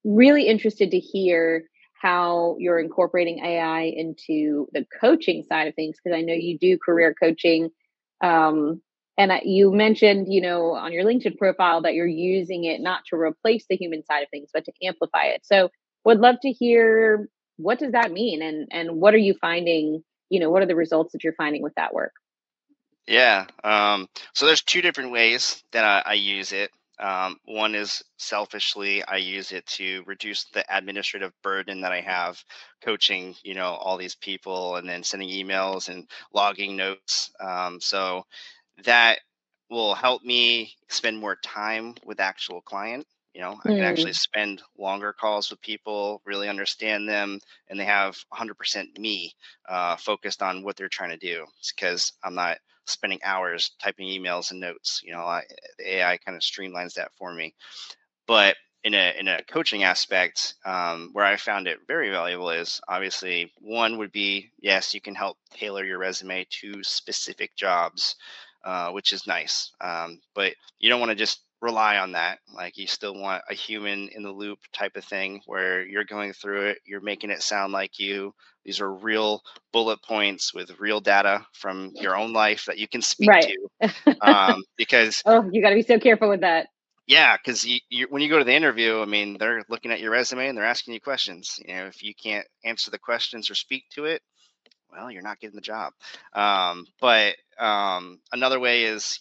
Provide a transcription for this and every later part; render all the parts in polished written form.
really interested to hear how you're incorporating AI into the coaching side of things, because I know you do career coaching. Um, you mentioned, on your LinkedIn profile that you're using it not to replace the human side of things, but to amplify it. So, would love to hear, what does that mean, and what are you finding? What are the results that you're finding with that work? Yeah. So there's two different ways that I use it. One is selfishly, I use it to reduce the administrative burden that I have coaching, all these people and then sending emails and logging notes. So that will help me spend more time with actual client. I can actually Mm, spend longer calls with people, really understand them, and they have 100% me focused on what they're trying to do. It's because I'm not spending hours typing emails and notes. The AI kind of streamlines that for me. But in a coaching aspect, where I found it very valuable is obviously one would be, yes, you can help tailor your resume to specific jobs, which is nice. But you don't want to just rely on that. Like you still want a human in the loop type of thing where you're going through it, you're making it sound like you. These are real bullet points with real data from your own life that you can speak right. to. Because Oh, you got to be so careful with that. yeah, because when you go to the interview, I mean, they're looking at your resume and they're asking you questions. If you can't answer the questions or speak to it, well, you're not getting the job. But another way is,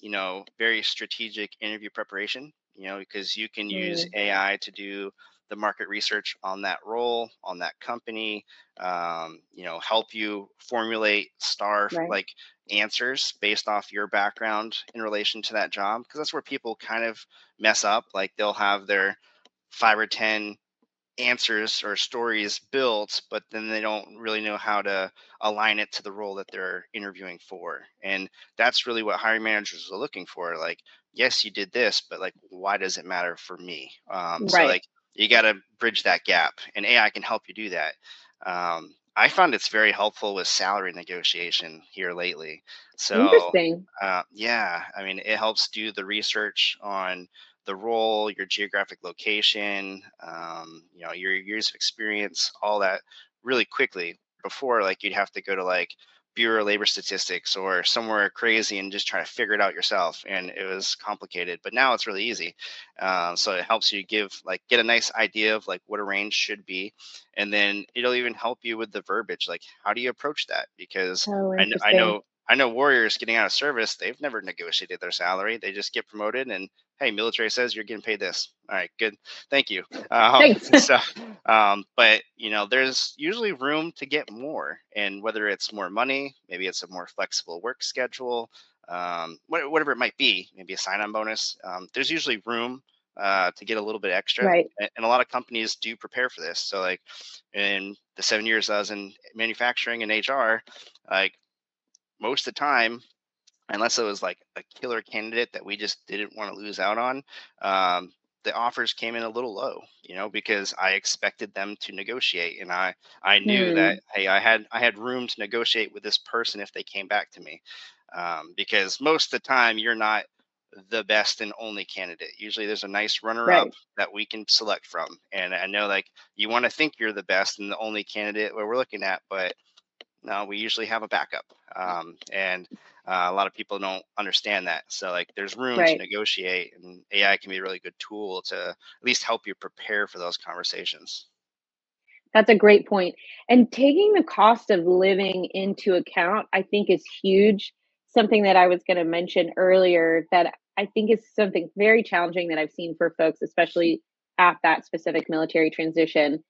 very strategic interview preparation, because you can use Mm, AI to do the market research on that role, on that company, help you formulate star right. like answers based off your background in relation to that job. Because that's where people kind of mess up. Like they'll have their 5 or 10 answers or stories built, but then they don't really know how to align it to the role that they're interviewing for. And that's really what hiring managers are looking for. Like, yes, you did this, but like, why does it matter for me? So Right. like, you got to bridge that gap, and AI can help you do that. I found it's very helpful with salary negotiation here lately. So, Interesting. yeah, I mean, it helps do the research on the role, your geographic location, your years of experience, all that really quickly. Before, like you'd have to go to like Bureau of Labor Statistics or somewhere crazy and just try to figure it out yourself, and it was complicated. But now it's really easy. So it helps you get a nice idea of like what a range should be, and then it'll even help you with the verbiage, like how do you approach that? Because Oh, I, kn- I interesting. know. I know warriors getting out of service, they've never negotiated their salary. They just get promoted and hey, military says you're getting paid this. All right, good. Thank you. Thanks. But there's usually room to get more, and whether it's more money, maybe it's a more flexible work schedule, whatever it might be, maybe a sign-on bonus. There's usually room to get a little bit extra, Right. and a lot of companies do prepare for this. So, like in the 7 years I was in manufacturing and HR, like most of the time unless it was like a killer candidate that we just didn't want to lose out on, the offers came in a little low, because I expected them to negotiate, and I knew that Hmm. hey, I had room to negotiate with this person if they came back to me, because most of the time you're not the best and only candidate. Usually there's a nice runner up Right. that we can select from, and I know like you want to think you're the best and the only candidate where we're looking at, but no, we usually have a backup. And a lot of people don't understand that. So, like, there's room to Right. negotiate, and AI can be a really good tool to at least help you prepare for those conversations. That's a great point. And taking the cost of living into account, I think, is huge. Something that I was going to mention earlier that I think is something very challenging that I've seen for folks, especially at that specific military transition,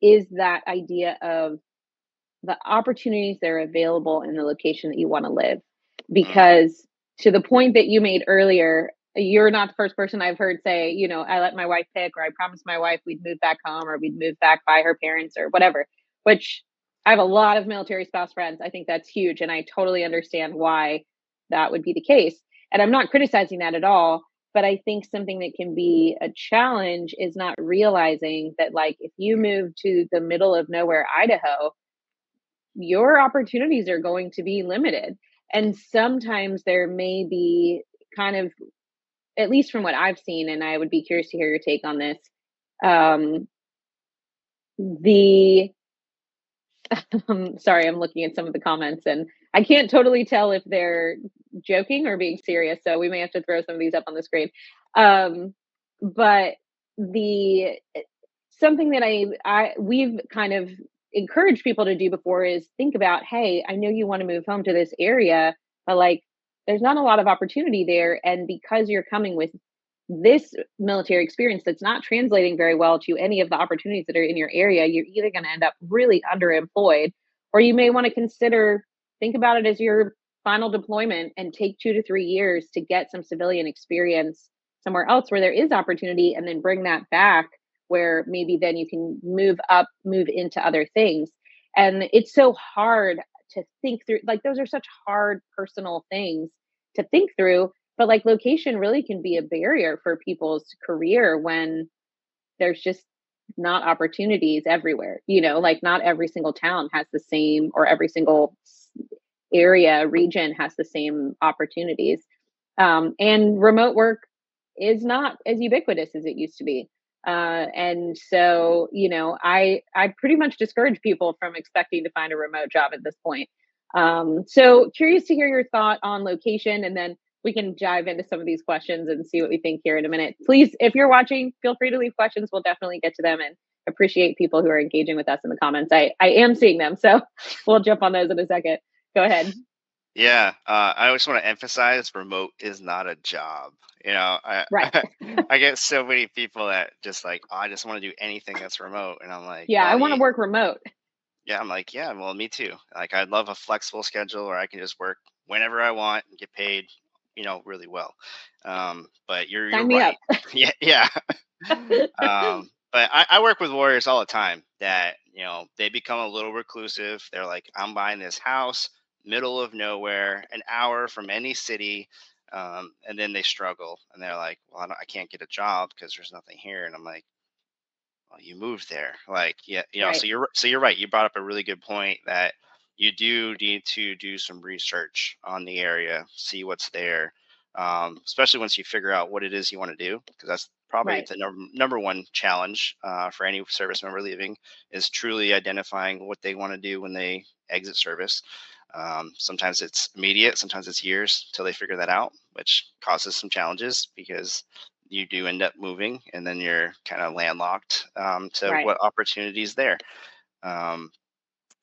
is that idea of the opportunities that are available in the location that you want to live. Mm, Because to the point that you made earlier, you're not the first person I've heard say, I let my wife pick, or I promised my wife we'd move back home, or we'd move back by her parents, or whatever, which I have a lot of military spouse friends. I think that's huge. And I totally understand why that would be the case. And I'm not criticizing that at all. But I think something that can be a challenge is not realizing that, like, if you move to the middle of nowhere, Idaho, your opportunities are going to be limited. And sometimes there may be kind of, at least from what I've seen, and I would be curious to hear your take on this, Um, the sorry, I'm looking at some of the comments and I can't totally tell if they're joking or being serious. So we may have to throw some of these up on the screen. Um, but the something that we've kind of encouraged people to do before is think about, hey, I know you want to move home to this area, but like there's not a lot of opportunity there. And because you're coming with this military experience that's not translating very well to any of the opportunities that are in your area, you're either going to end up really underemployed, or you may want to consider, think about it as your final deployment and take 2 to 3 years to get some civilian experience somewhere else where there is opportunity, and then bring that back where maybe then you can move up, move into other things. And it's so hard to think through, like, those are such hard personal things to think through, but like location really can be a barrier for people's career when there's just not opportunities everywhere. Like not every single town has the same, or every single area, region has the same opportunities. And remote work is not as ubiquitous as it used to be. And so, I pretty much discourage people from expecting to find a remote job at this point. So curious to hear your thought on location, and then we can dive into some of these questions and see what we think here in a minute. Please, if you're watching, feel free to leave questions. We'll definitely get to them, and appreciate people who are engaging with us in the comments. I am seeing them, so we'll jump on those in a second. Go ahead. Yeah, I always want to emphasize remote is not a job. Right. I get so many people that just like, oh, I just want to do anything that's remote, and I'm like, Yeah, I well, want to work remote. yeah, I'm like, yeah, well, me too. Like, I'd love a flexible schedule where I can just work whenever I want and get paid, really well. But you're Sign me right. up. Yeah, yeah. But I work with warriors all the time that, they become a little reclusive. They're like, I'm buying this house, middle of nowhere, an hour from any city. And then they struggle and they're like, well, I can't get a job because there's nothing here. And I'm like, well, you moved there. Like, yeah, Right, so you're right. You brought up a really good point that you do need to do some research on the area, see what's there, especially once you figure out what it is you want to do, because that's probably right, the number one challenge for any service member leaving, is truly identifying what they want to do when they exit service. Sometimes it's immediate, sometimes it's years till they figure that out, which causes some challenges because you do end up moving and then you're kind of landlocked to right. what opportunities there. Um,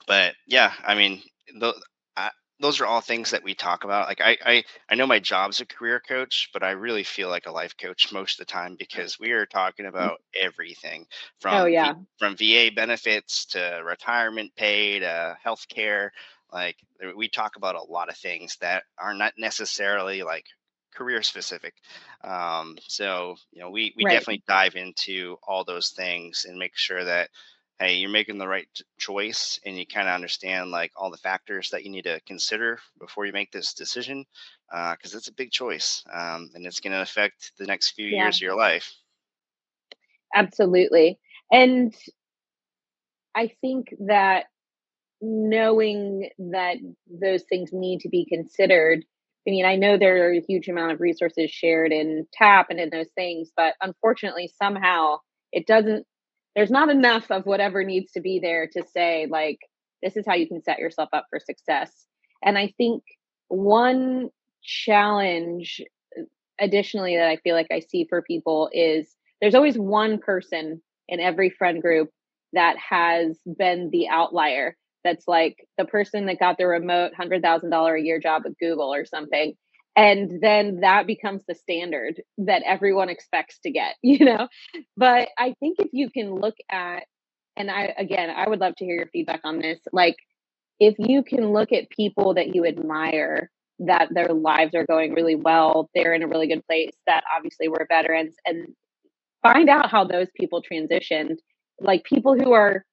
but yeah, I mean, th- I, those are all things that we talk about. Like I know my job's a career coach, but I really feel like a life coach most of the time because we are talking about everything Oh, yeah. from VA benefits to retirement pay to healthcare. Like we talk about a lot of things that are not necessarily like career specific. So we Right. definitely dive into all those things and make sure that hey, you're making the right choice and you kind of understand like all the factors that you need to consider before you make this decision because it's a big choice and it's going to affect the next few Yeah, years of your life. absolutely. And I think that knowing that those things need to be considered. I mean, I know there are a huge amount of resources shared in TAP and in those things, but unfortunately, somehow it doesn't, there's not enough of whatever needs to be there to say, like, this is how you can set yourself up for success. And I think one challenge additionally that I feel like I see for people is there's always one person in every friend group that has been the outlier. That's like the person that got the remote $100,000 a year job at Google or something. And then that becomes the standard that everyone expects to get, But I think if you can look at, and I would love to hear your feedback on this. Like, if you can look at people that you admire, that their lives are going really well, they're in a really good place, that obviously were veterans, and find out how those people transitioned, like people who are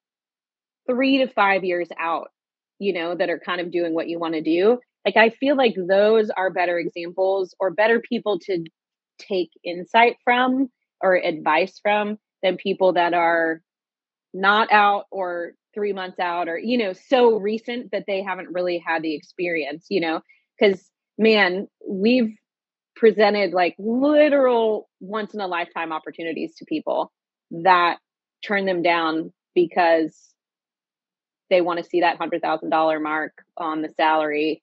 3 to 5 years out, that are kind of doing what you want to do. Like, I feel like those are better examples or better people to take insight from or advice from than people that are not out or 3 months out, or so recent that they haven't really had the experience, because man, we've presented like literal once in a lifetime opportunities to people, that turn them down because they want to see that $100,000 mark on the salary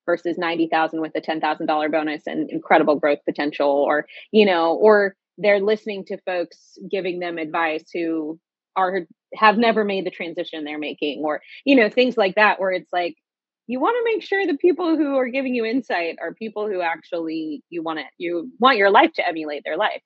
versus 90,000 with a $10,000 bonus and incredible growth potential, or or they're listening to folks giving them advice who are have never made the transition they're making, or things like that, where it's like you want to make sure the people who are giving you insight are people who actually you want your life to emulate their life.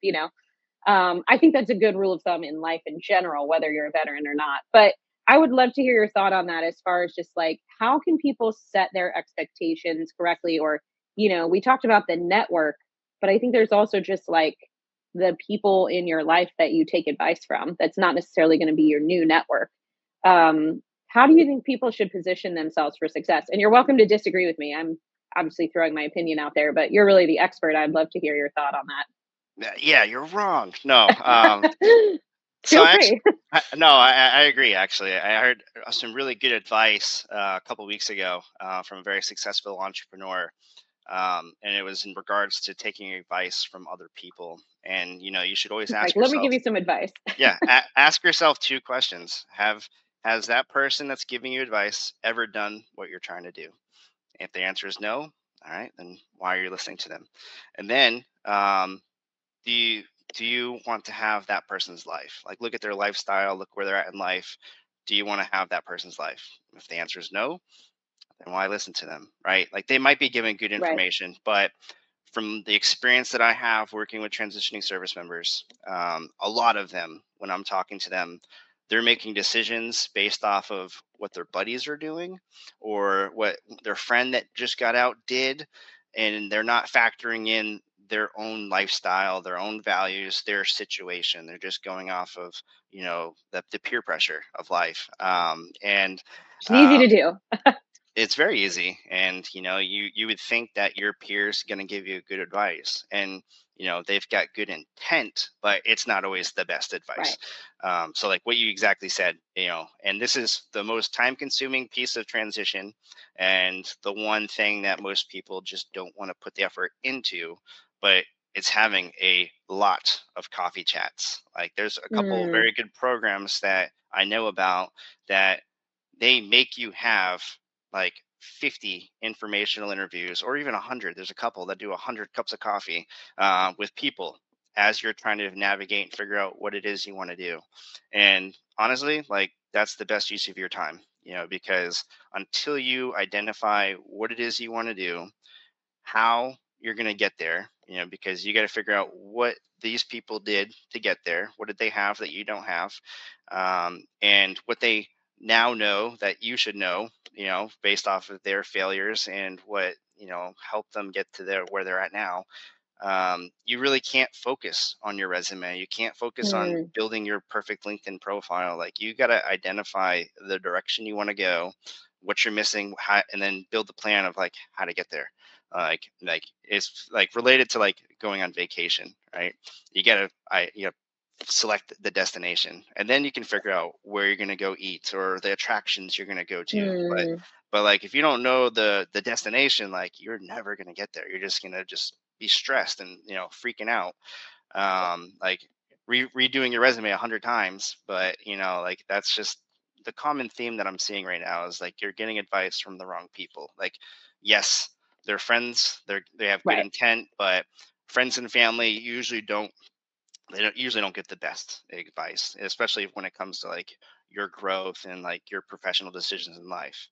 I think that's a good rule of thumb in life in general, whether you're a veteran or not. But I would love to hear your thought on that, as far as just like how can people set their expectations correctly? Or, we talked about the network, but I think there's also just like the people in your life that you take advice from. That's not necessarily going to be your new network. How do you think people should position themselves for success? And you're welcome to disagree with me. I'm obviously throwing my opinion out there, but you're really the expert. I'd love to hear your thought on Yeah, you're wrong. No. that. So Feel I actually, free. no, I agree. Actually, I heard some really good advice a couple weeks ago from a very successful entrepreneur, and it was in regards to taking advice from other people. And you should always Like, ask let me give yourself, you some advice. yeah, ask yourself two questions. Has that person that's giving you advice ever done what you're trying to do? If the answer is no, all right, then why are you listening to them? And then do you do you want to have that person's life? Like, look at their lifestyle, look where they're at in life. Do you want to have that person's life? If the answer is no, then why listen to them, right? Like, they might be giving good Right. information, but from the experience that I have working with transitioning service members, a lot of them, when I'm talking to them, they're making decisions based off of what their buddies are doing or what their friend that just got out did. And they're not factoring in their own lifestyle, their own values, their situation. They're just going off of, the peer pressure of life. And It's easy uh, to do. it's very easy, and you would think that your peers going to give you good advice, and they've got good intent, but it's not always the best advice. Right. So like what you exactly said, and this is the most time consuming piece of transition, and the one thing that most people just don't want to put the effort into, but it's having a lot of coffee chats. Like, there's a couple Mm, very good programs that I know about that they make you have like 50 informational interviews, or even 100. There's a couple that do 100 cups of coffee with people as you're trying to navigate and figure out what it is you want to do. And honestly, like, that's the best use of your time, because until you identify what it is you want to do, how you're going to get there, because you got to figure out what these people did to get there. What did they have that you don't have? And what they now know that you should know, based off of their failures and what, helped them get to where they're at now. You really can't focus on your resume. You can't focus on mm, building your perfect LinkedIn profile. Like, you got to identify the direction you want to go, what you're missing, and then build the plan of like how to get there. Like it's like related to like going on vacation, right? You gotta select the destination, and then you can figure out where you're gonna go eat or the attractions you're gonna go to. mm, But like, if you don't know the destination, like, you're never gonna get there. You're just gonna just be stressed and freaking out, like redoing your resume 100 times. But like, that's just the common theme that I'm seeing right now, is like you're getting advice from the wrong people. Like, yes, they're friends, they have good right. intent, but friends and family usually don't get the best advice, especially when it comes to like your growth and like your professional decisions in life.